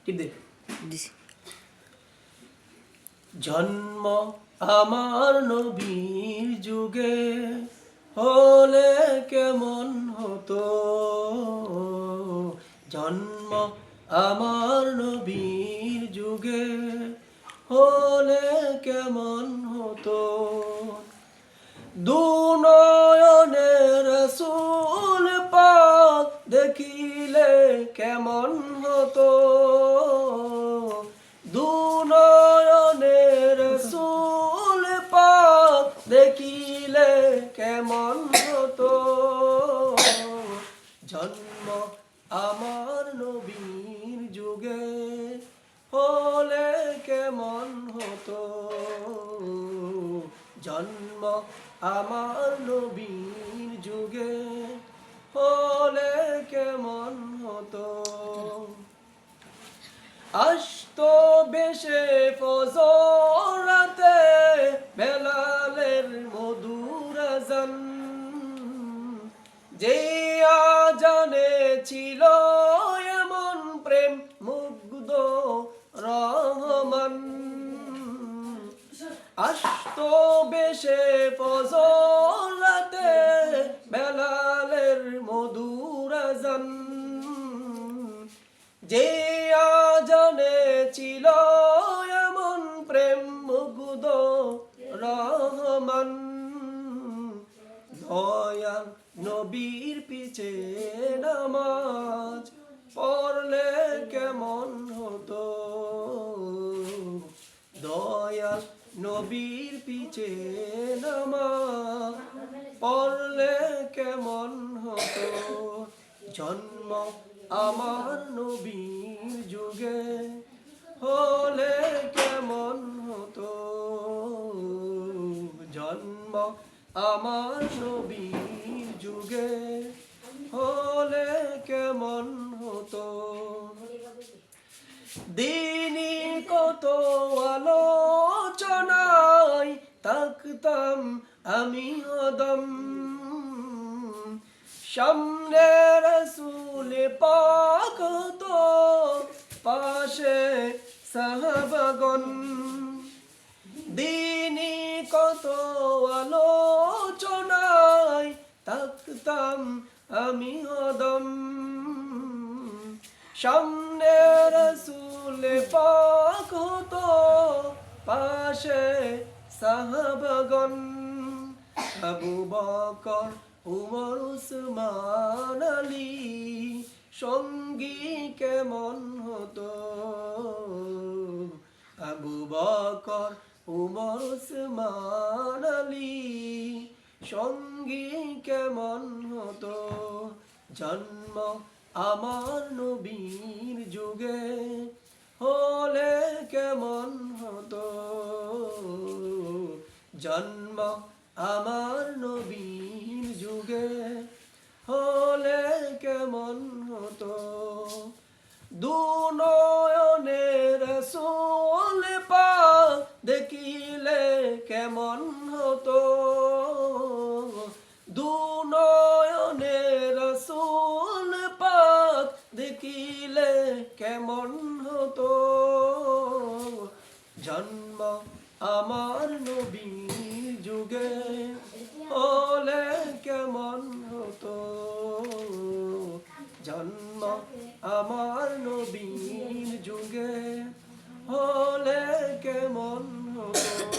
টিপ দে জন্ম আমার নবীর যুগে হলে কেমন হতো, জন্ম আমার নবীর যুগে হলে কেমন হতো, দুনয়নে রাসূল পাক দেখিলে কেমন হতো, দুনয়নে রাসূল পাক দেখিলে কেমন হতো, জন্ম আমার নবীর যুগে হলে কেমন হতো, জন্ম আমার নবীর যুগে হলে কেমন হতো, আসতো বেশে ফজর রাতে বেলালের মধুর আযান, যে আজানে ছিল এমন প্রেম মুগ্ধ রহমান, আসতো বেশে ফজর রাতে বেলালের মধুর আযান, যে আজানে ছিল এমন প্রেম মুগ্ধ রহমান, দয়াল নবীর পিছে নামাজ পড়লে কেমন হতো, দয়াল নবীর পিছে নামাজ পড়লে কেমন হতো, জন্ম আমার নবীর যুগে হলে কেমন হতো, জন্ম আমার নবীর যুগে হলে কেমন হতো, দিনই কত আলোচনায় থাকতাম আমি হদম, সামনে রাসূল পাক হতো পাশে সাহাবাগণ, দিনই কত আলোচনায় থাকতাম আমি হদম, সামনে রাসূল পাক হতো পাশে সাহাবাগণ, আবু বকর উমর উসমান আলী সঙ্গী কেমন হতো, আবু বকর উমর উসমান আলী সঙ্গী কেমন হতো, জন্ম আমার নবীর যুগে হলে কেমন হতো, জন্ম আমার নবীর যুগে হলে কেমন হতো, দুনয়নে রাসূল পাক দেখিলে কেমন হতো, দুনয়নে রাসূল পাক দেখিলে কেমন হতো, জন্ম আমার নবীর যুগে হলে কেমন হতো, জন্ম আমার নবীর যুগে হলে কেমন হতো।